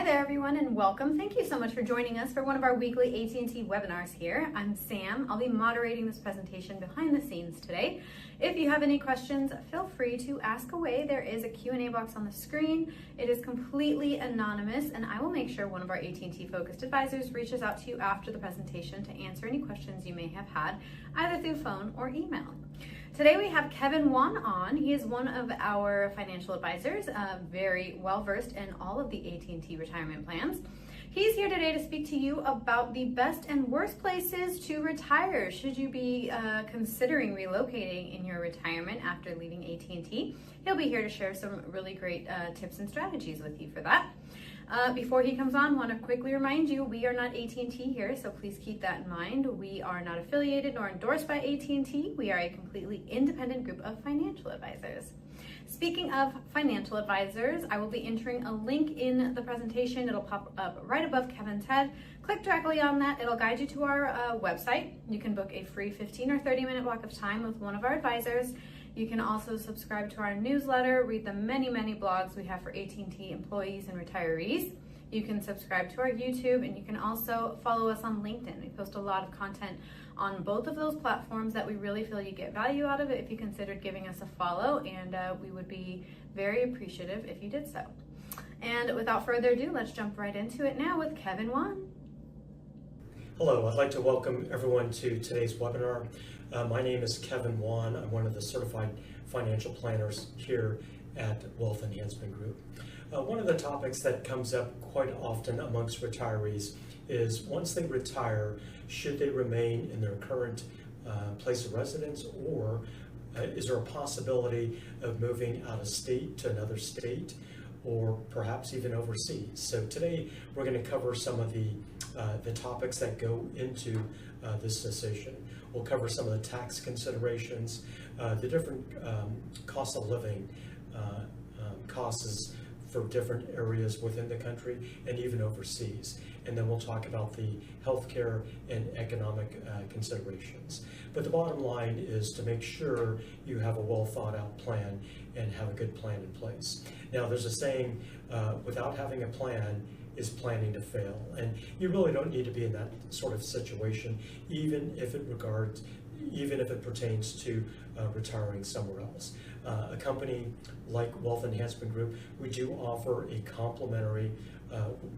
Hi there everyone and welcome. Thank you so much for joining us for one of our weekly AT&T webinars here. I'm Sam. I'll be moderating this presentation behind the scenes today. If you have any questions, feel free to ask away. There is a Q&A box on the screen. It is completely anonymous and I will make sure one of our AT&T focused advisors reaches out to you after the presentation to answer any questions you may have had, either through phone or email. Today we have Kevin Wan on. He is one of our financial advisors, very well versed in all of the AT&T retirement plans. He's here today to speak to you about the best and worst places to retire should you be considering relocating in your retirement after leaving AT&T. He'll be here to share some really great tips and strategies with you for that. Before he comes on, I want to quickly remind you, we are not AT&T here, so please keep that in mind. We are not affiliated nor endorsed by AT&T. We are a completely independent group of financial advisors. Speaking of financial advisors, I will be entering a link in the presentation. It'll pop up right above Kevin's head. Click directly on that. It'll guide you to our website. You can book a free 15 or 30-minute block of time with one of our advisors. You can also subscribe to our newsletter, read the many blogs we have for AT&T employees and retirees. You can subscribe to our YouTube, and you can also follow us on LinkedIn. We post a lot of content on both of those platforms that we really feel you get value out of it if you considered giving us a follow, and we would be very appreciative if you did so. And without further ado, let's jump right into it now with Kevin Wan. Hello, I'd like to welcome everyone to today's webinar. My name is Kevin Wan. I'm one of the certified financial planners here at Wealth Enhancement Group. One of the topics that comes up quite often amongst retirees is once they retire, should they remain in their current place of residence, or is there a possibility of moving out of state to another state, or perhaps even overseas? So today we're going to cover some of the topics that go into this decision. We'll cover some of the tax considerations, the different cost of living costs for different areas within the country and even overseas. And then we'll talk about the healthcare and economic considerations. But the bottom line is to make sure you have a well thought out plan and have a good plan in place. Now, there's a saying, without having a plan is planning to fail. And you really don't need to be in that sort of situation, even if it pertains to retiring somewhere else. A company like Wealth Enhancement Group, we do offer a complimentary,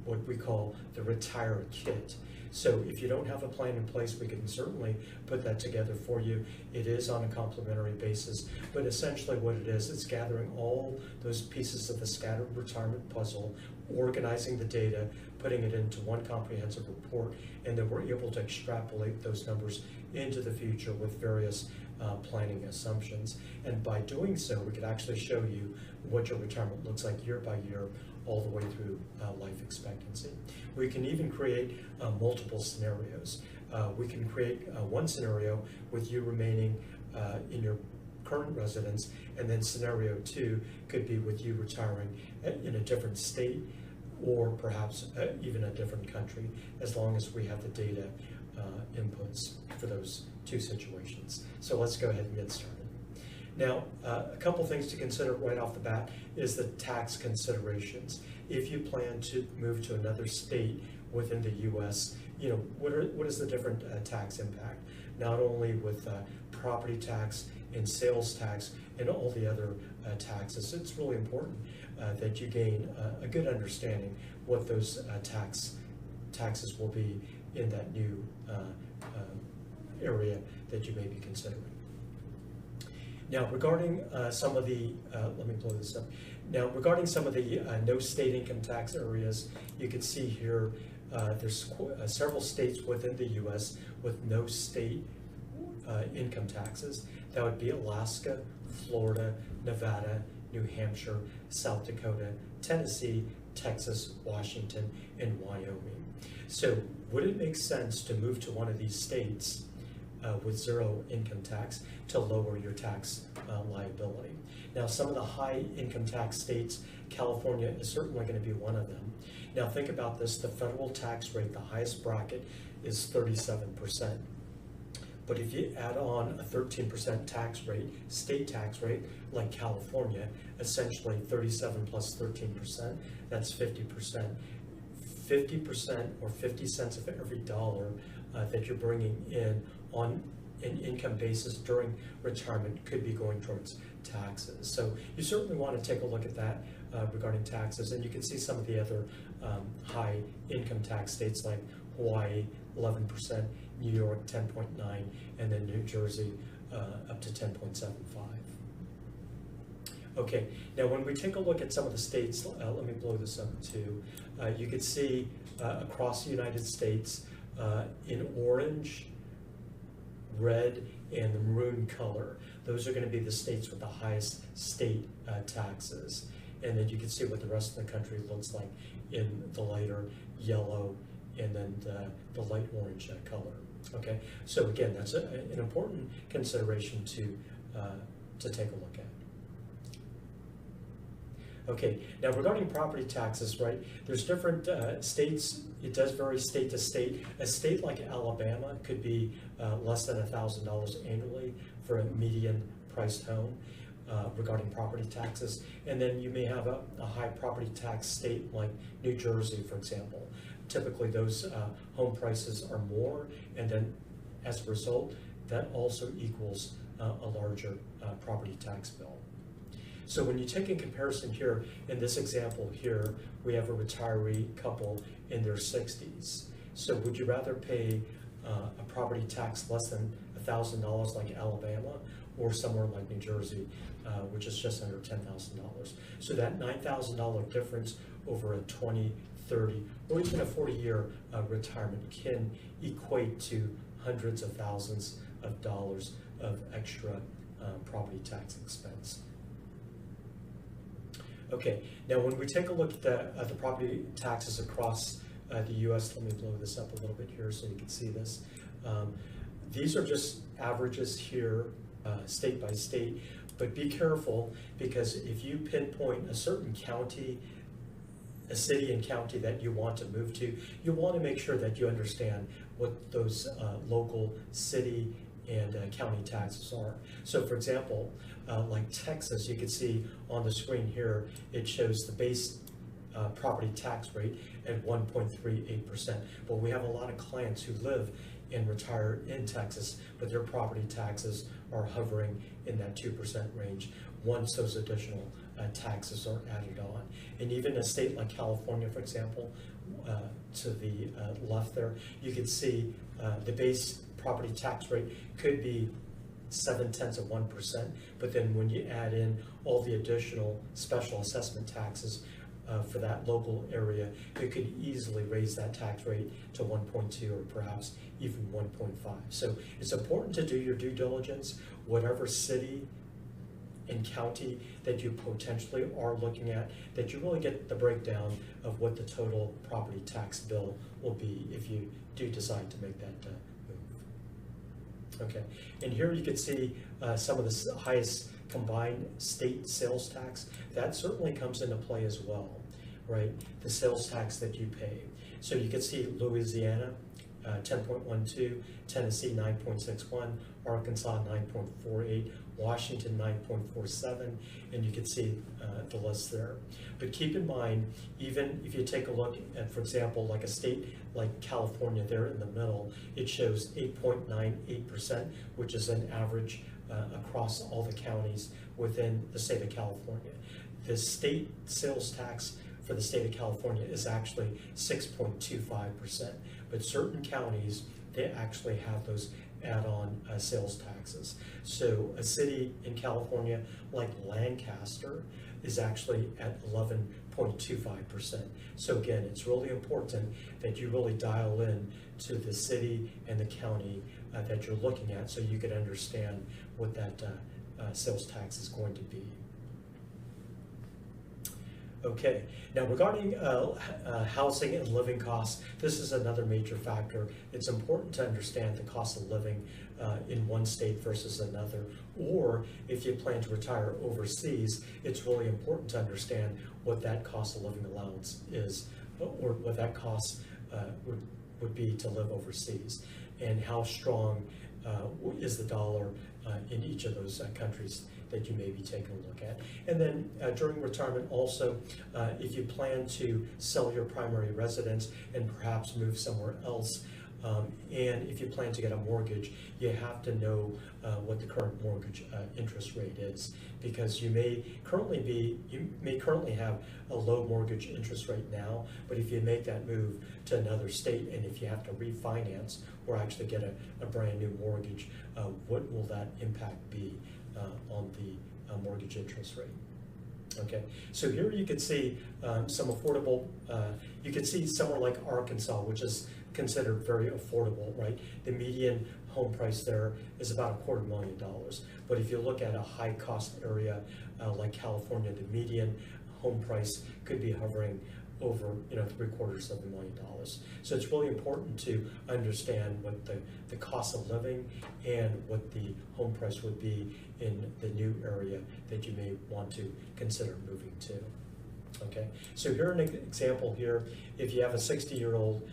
what we call the Retire Kit. So if you don't have a plan in place, we can certainly put that together for you. It is on a complimentary basis, but essentially what it is, it's gathering all those pieces of the scattered retirement puzzle, organizing the data, putting it into one comprehensive report, and then we're able to extrapolate those numbers into the future with various planning assumptions. And by doing so, we could actually show you what your retirement looks like year by year, all the way through life expectancy. We can even create multiple scenarios. We can create one scenario with you remaining in your current residence, and then scenario 2 could be with you retiring in a different state, or perhaps even a different country, as long as we have the data inputs for those two situations. So let's go ahead and get started. Now, a couple things to consider right off the bat is the tax considerations. If you plan to move to another state within the U.S., what is the different tax impact? Not only with property tax and sales tax and all the other taxes, it's really important that you gain a good understanding what those taxes will be in that new area that you may be considering. Now, regarding some of the, let me blow this up. Now, regarding some of the no state income tax areas, you can see here there's several states within the U.S. with no state income taxes. That would be Alaska, Florida, Nevada, New Hampshire, South Dakota, Tennessee, Texas, Washington, and Wyoming. So would it make sense to move to one of these states with zero income tax to lower your tax liability? Now, some of the high income tax states, California is certainly going to be one of them. Now think about this, the federal tax rate, the highest bracket is 37%. But if you add on a 13% tax rate, state tax rate, like California, essentially 37 plus 13%, that's 50%. 50% or 50 cents of every dollar that you're bringing in on an income basis during retirement could be going towards taxes. So you certainly want to take a look at that regarding taxes, and you can see some of the other high income tax states like Hawaii, 11%, New York, 10.9, and then New Jersey up to 10.75. Okay, now when we take a look at some of the states, let me blow this up too. You can see across the United States in orange, red, and the maroon color, those are going to be the states with the highest state taxes. And then you can see what the rest of the country looks like in the lighter yellow and then the light orange color. Okay, so again, that's an important consideration to take a look at. Okay, now regarding property taxes, right, there's different states. It does vary state to state. A state like Alabama could be less than $1,000 annually for a median priced home regarding property taxes. And then you may have a high property tax state like New Jersey, for example. Typically those home prices are more, and then as a result, that also equals a larger property tax bill. So when you take in comparison here, in this example here, we have a retiree couple in their 60s. So would you rather pay a property tax less than $1,000 like Alabama, or somewhere like New Jersey, which is just under $10,000? So that $9,000 difference over a 20, 30, or even a 40-year retirement can equate to hundreds of thousands of dollars of extra property tax expense. Okay, now when we take a look at the property taxes across the U.S., let me blow this up a little bit here so you can see this. These are just averages here, state by state, but be careful, because if you pinpoint a certain county, a city and county that you want to move to, you want to make sure that you understand what those local city and county taxes are. So for example, like Texas, you can see on the screen here, it shows the base property tax rate at 1.38%. But we have a lot of clients who live and retire in Texas, but their property taxes are hovering in that 2% range once those additional taxes are added on. And even a state like California, for example, to the left there, you can see the base property tax rate could be 0.7%, but then when you add in all the additional special assessment taxes for that local area, it could easily raise that tax rate to 1.2 or perhaps even 1.5. So it's important to do your due diligence, whatever city and county that you potentially are looking at, that you really get the breakdown of what the total property tax bill will be if you do decide to make that move. Okay, and here you can see some of the highest combined state sales tax. That certainly comes into play as well, right? The sales tax that you pay. So you can see Louisiana, 10.12, Tennessee 9.61, Arkansas 9.48, Washington 9.47, and you can see the list there. But keep in mind, even if you take a look at, for example, like a state like California there in the middle, it shows 8.98%, which is an average across all the counties within the state of California. The state sales tax for the state of California is actually 6.25%, but certain counties, they actually have those add-on sales taxes. So a city in California like Lancaster is actually at 11.25%. So again, it's really important that you really dial in to the city and the county that you're looking at, so you can understand what that sales tax is going to be. Okay, now regarding housing and living costs, this is another major factor. It's important to understand the cost of living in one state versus another, or if you plan to retire overseas, it's really important to understand what that cost of living allowance is, or what that cost would be to live overseas, and how strong is the dollar in each of those countries that you may be taking a look at. And then during retirement also, if you plan to sell your primary residence and perhaps move somewhere else, and if you plan to get a mortgage, you have to know what the current mortgage interest rate is, because you may currently have a low mortgage interest rate now, but if you make that move to another state and if you have to refinance or actually get a brand new mortgage, what will that impact be on the mortgage interest rate? Okay, so here you can see some affordable, you can see somewhere like Arkansas, which is considered very affordable, right? The median home price there is about $250,000. But if you look at a high cost area like California, the median home price could be hovering over $750,000. So it's really important to understand what the cost of living and what the home price would be in the new area that you may want to consider moving to. Okay, so here an example here. If you have a 60-year-old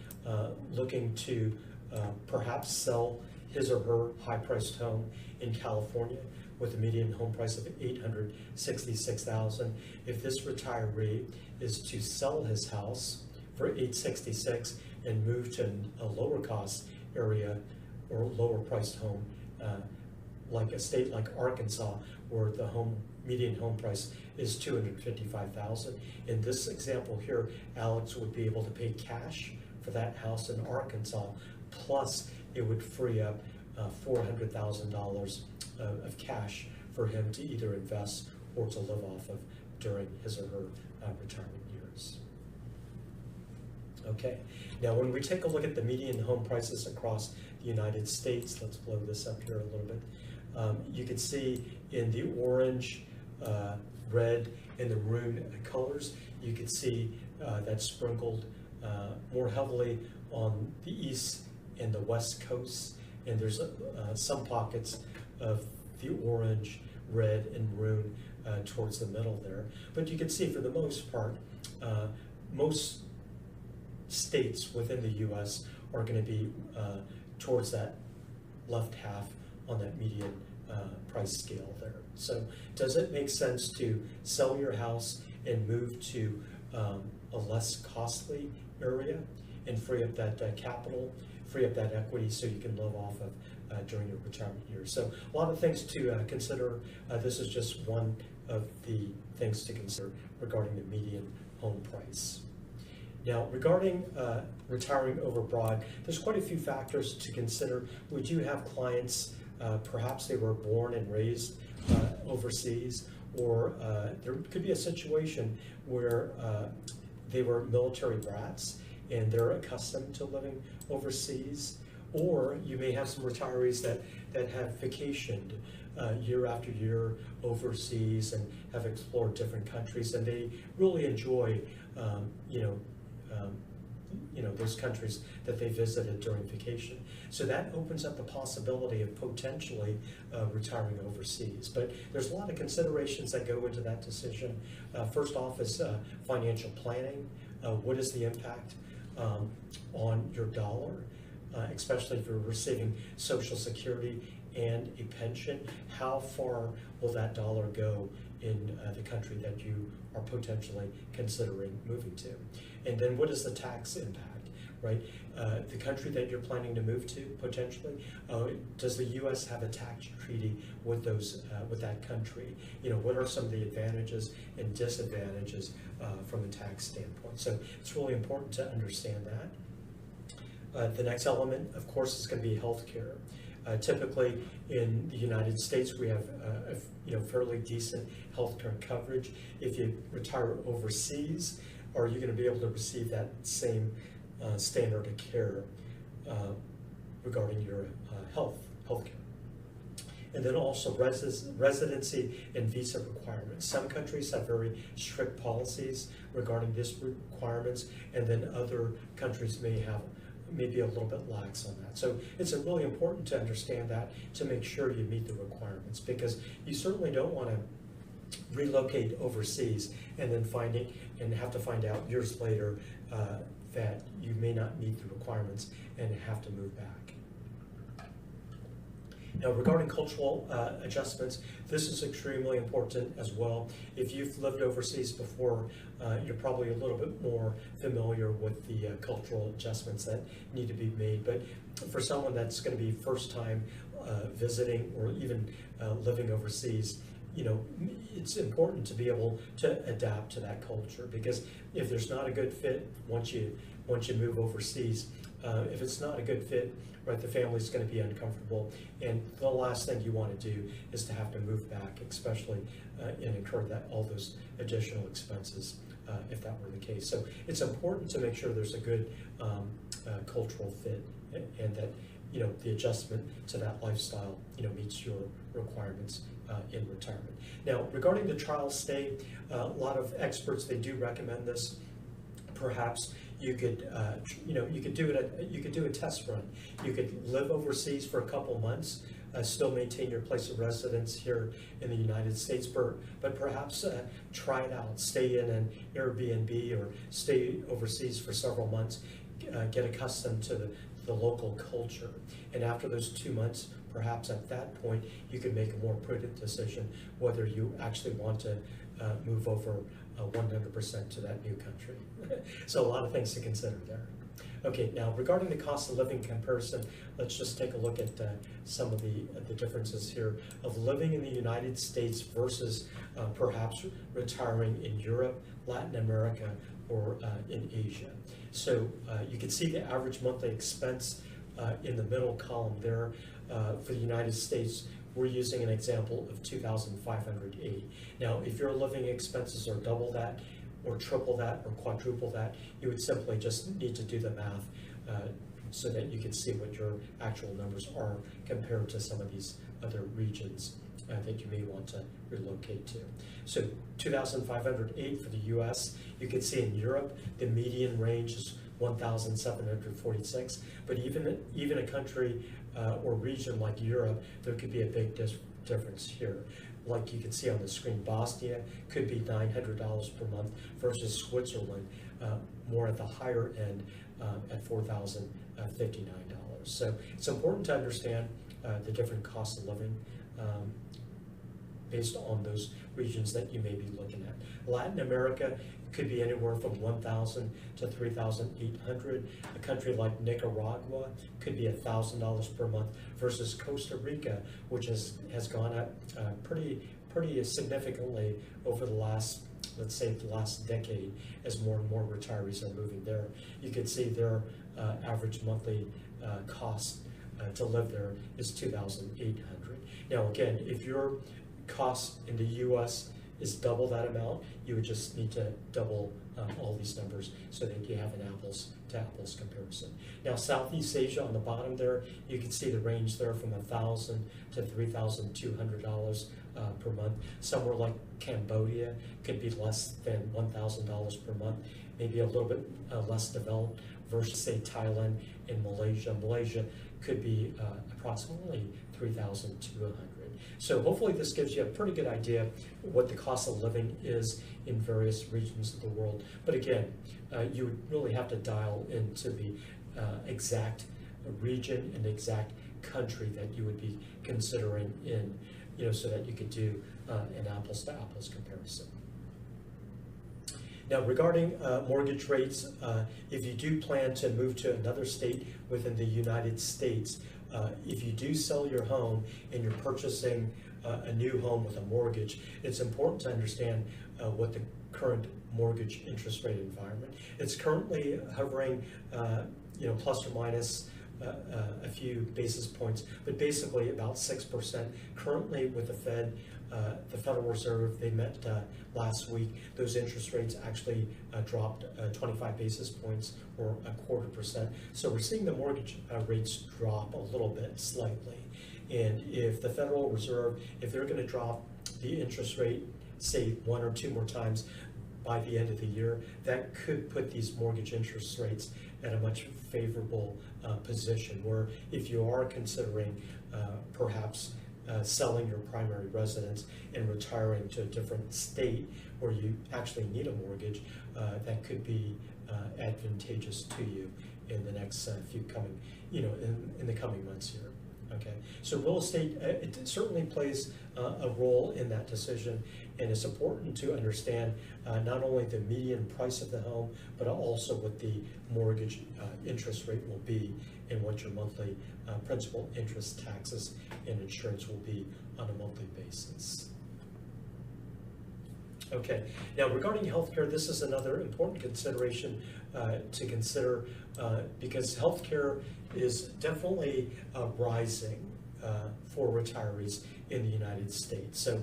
looking to perhaps sell his or her high-priced home in California with a median home price of $866,000, if this retiree is to sell his house for $866,000 and move to a lower cost area or lower priced home, like a state like Arkansas, where the median home price is $255,000. In this example here, Alex would be able to pay cash for that house in Arkansas, plus it would free up $400,000 of cash for him to either invest or to live off of during his or her retirement years. Okay, now when we take a look at the median home prices across the United States, let's blow this up here a little bit. You can see in the orange, red, and the maroon colors, you can see that's sprinkled more heavily on the east and the west coasts, and there's some pockets of the orange, red, and maroon towards the middle there. But you can see for the most part, most states within the U.S. are going to be towards that left half on that median price scale there. So does it make sense to sell your house and move to a less costly area and free up that capital, free up that equity so you can live off of during your retirement years? So a lot of things to consider. This is just one of the things to consider regarding the median home price. Now, regarding retiring overbroad, there's quite a few factors to consider. We do have clients, perhaps they were born and raised overseas, or there could be a situation where they were military brats and they're accustomed to living overseas, or you may have some retirees that have vacationed year after year overseas and have explored different countries, and they really enjoy those countries that they visited during vacation. So that opens up the possibility of potentially retiring overseas. But there's a lot of considerations that go into that decision. First off is financial planning. What is the impact on your dollar, especially if you're receiving Social Security and a pension? How far will that dollar go in the country that you are potentially considering moving to? And then what is the tax impact, right? The country that you're planning to move to potentially, does the U.S. have a tax treaty with that country? What are some of the advantages and disadvantages from a tax standpoint? So it's really important to understand that. The next element, of course, is going to be healthcare. Typically in the United States, we have fairly decent healthcare coverage. If you retire overseas, are you going to be able to receive that same standard of care regarding your healthcare? And then also residency and visa requirements. Some countries have very strict policies regarding these requirements, and then other countries may be a little bit lax on that. So it's really important to understand that, to make sure you meet the requirements, because you certainly don't want to relocate overseas and then have to find out years later that you may not meet the requirements and have to move back. Now, regarding cultural adjustments, this is extremely important as well. If you've lived overseas before, you're probably a little bit more familiar with the cultural adjustments that need to be made. But for someone that's going to be first time visiting or even living overseas, it's important to be able to adapt to that culture, because if there's not a good fit once you move overseas, if it's not a good fit, right, the family's going to be uncomfortable, and the last thing you want to do is to have to move back, especially and incur all those additional expenses if that were the case. So it's important to make sure there's a good cultural fit, and that the adjustment to that lifestyle meets your requirements in retirement. Now, regarding the trial stay, a lot of experts, they do recommend this. Perhaps you could you could do a test run. You could live overseas for a couple months, still maintain your place of residence here in the United States, but perhaps try it out. Stay in an Airbnb or stay overseas for several months. Get accustomed to the local culture, and after those 2 months, perhaps at that point, you can make a more prudent decision whether you actually want to move over 100% to that new country. So a lot of things to consider there. Okay, now regarding the cost of living comparison, let's just take a look at some of the differences here of living in the United States versus perhaps retiring in Europe, Latin America, or in Asia. So you can see the average monthly expense in the middle column there. For the United States, we're using an example of $2,508. Now, if your living expenses are double that, or triple that, or quadruple that, you would simply just need to do the math so that you can see what your actual numbers are compared to some of these other regions that you may want to relocate to. So 2,508 for the US. You can see in Europe, the median range is 1,746, but even a country or region like Europe, there could be a big difference here. Like you can see on the screen, Bosnia could be $900 per month versus Switzerland, more at the higher end at $4,059. So it's important to understand the different costs of living based on those regions that you may be looking at. Latin America could be anywhere from $1,000 to $3,800. A country like Nicaragua could be $1,000 per month versus Costa Rica, which has gone up pretty significantly over the last, let's say, the last decade, as more and more retirees are moving there. You can see their average monthly cost to live there is $2,800. Now, again, if your cost in the U.S. is double that amount, you would just need to double all these numbers so that you have an apples to apples comparison. Now, Southeast Asia on the bottom there, you can see the range there from $1,000 to $3,200 per month. Somewhere like Cambodia could be less than $1,000 per month, maybe a little bit less developed versus, say, Thailand and Malaysia. Malaysia could be approximately $3,200. So hopefully this gives you a pretty good idea what the cost of living is in various regions of the world. But again, you would really have to dial into the exact region and exact country that you would be considering in, so that you could do an apples to apples comparison. Now, regarding mortgage rates, if you do plan to move to another state within the United States, if you do sell your home and you're purchasing a new home with a mortgage, it's important to understand what the current mortgage interest rate environment. It's currently hovering, plus or minus a few basis points, but basically about 6%. Currently with the Fed, the Federal Reserve, they met last week. Those interest rates actually dropped 25 basis points, or 0.25%. So we're seeing the mortgage rates drop a little bit, slightly. And if the Federal Reserve, if they're going to drop the interest rate, say 1 or 2 more times by the end of the year, that could put these mortgage interest rates at a much favorable position, where if you are considering perhaps selling your primary residence and retiring to a different state where you actually need a mortgage, that could be advantageous to you in the next few coming, in the coming months here. Okay, so real estate, it certainly plays a role in that decision, and it's important to understand not only the median price of the home, but also what the mortgage interest rate will be and what your monthly principal, interest, taxes, and insurance will be on a monthly basis. Okay, now regarding healthcare, this is another important consideration to consider because healthcare is definitely rising for retirees in the United States. So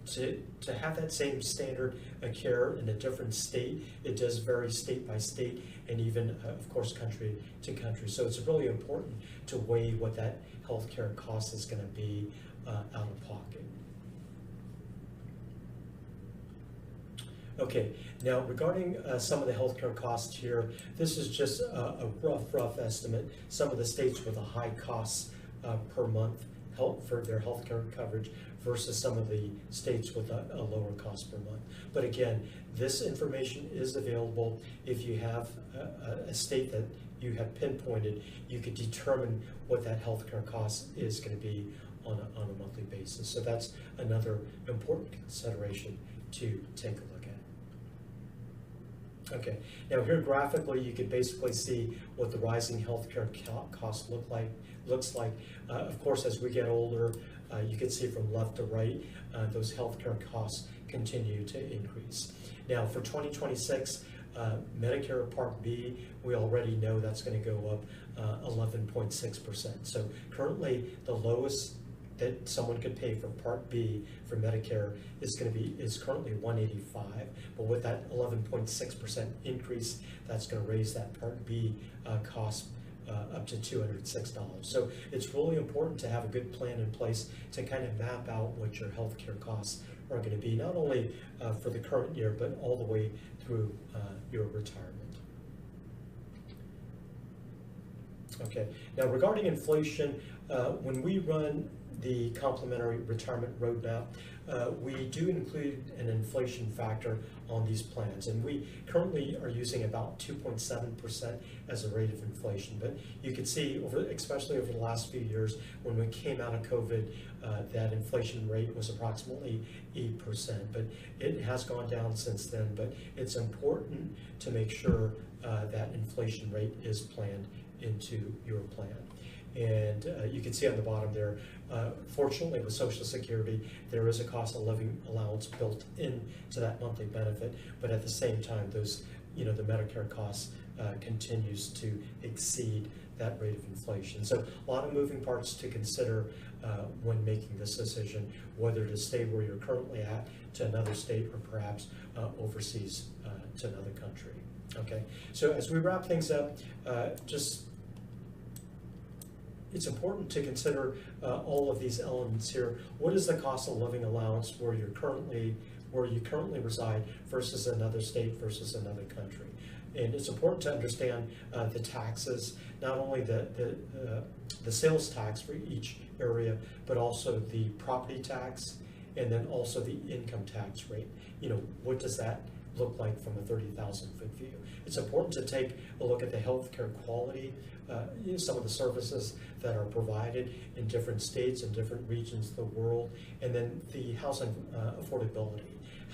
to have that same standard of care in a different state, it does vary state by state and even, of course, country to country. So it's really important to weigh what that healthcare cost is going to be out of pocket. Okay, now regarding some of the healthcare costs here, this is just a rough estimate. Some of the states with a high costs per month for their healthcare coverage versus some of the states with a lower cost per month. But again, this information is available. If you have a state that you have pinpointed, you could determine what that healthcare cost is going to be on a monthly basis. So that's another important consideration to take a look at. Okay, now here graphically you can basically see what the rising healthcare costs looks like. Of course, as we get older, you can see from left to right, those healthcare costs continue to increase. Now for 2026, Medicare Part B, we already know that's going to go up 11.6%. So currently the lowest that someone could pay for Part B for Medicare is currently $185, but with that 11.6% increase, that's going to raise that Part B cost up to $206. So it's really important to have a good plan in place to kind of map out what your healthcare costs are going to be, not only for the current year, but all the way through your retirement. Okay, now regarding inflation, when we run the complementary retirement roadmap, we do include an inflation factor on these plans, and we currently are using about 2.7% as a rate of inflation. But you can see, especially over the last few years, when we came out of COVID, that inflation rate was approximately 8%, but it has gone down since then. But it's important to make sure that inflation rate is planned into your plan. And you can see on the bottom there, fortunately with Social Security, there is a cost of living allowance built into that monthly benefit, but at the same time, those, the Medicare costs continues to exceed that rate of inflation. So a lot of moving parts to consider when making this decision, whether to stay where you're currently at to another state or perhaps overseas to another country. Okay, so as we wrap things up, it's important to consider all of these elements here. What is the cost of living allowance where you currently reside versus another state versus another country? And it's important to understand the taxes, not only the sales tax for each area, but also the property tax, and then also the income tax rate. What does that look like from a 30,000-foot view? It's important to take a look at the healthcare quality, some of the services that are provided in different states and different regions of the world, and then the housing affordability.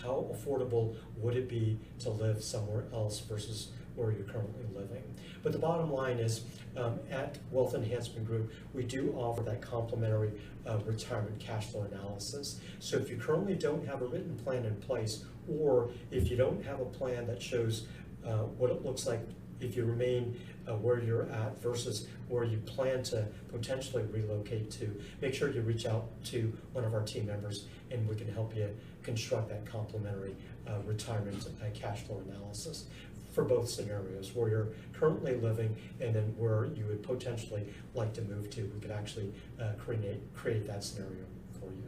How affordable would it be to live somewhere else versus where you're currently living? But the bottom line is, at Wealth Enhancement Group, we do offer that complimentary retirement cash flow analysis. So if you currently don't have a written plan in place, or if you don't have a plan that shows what it looks like if you remain where you're at versus where you plan to potentially relocate to, make sure you reach out to one of our team members and we can help you construct that complimentary retirement cash flow analysis for both scenarios, where you're currently living and then where you would potentially like to move to. We could actually create that scenario for you.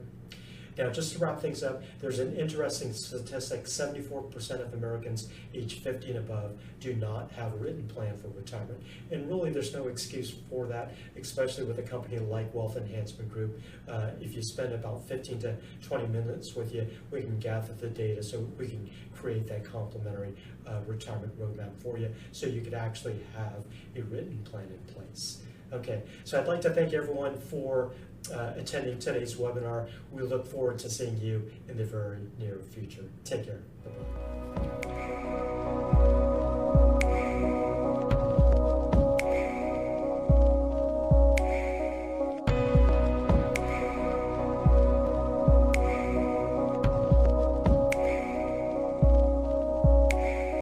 Now, just to wrap things up, there's an interesting statistic: 74% of Americans aged 50 and above do not have a written plan for retirement. And really, there's no excuse for that, especially with a company like Wealth Enhancement Group. If you spend about 15 to 20 minutes with you, we can gather the data so we can create that complimentary retirement roadmap for you, so you could actually have a written plan in place. Okay, so I'd like to thank everyone for attending today's webinar. We look forward to seeing you in the very near future. Take care. Bye-bye.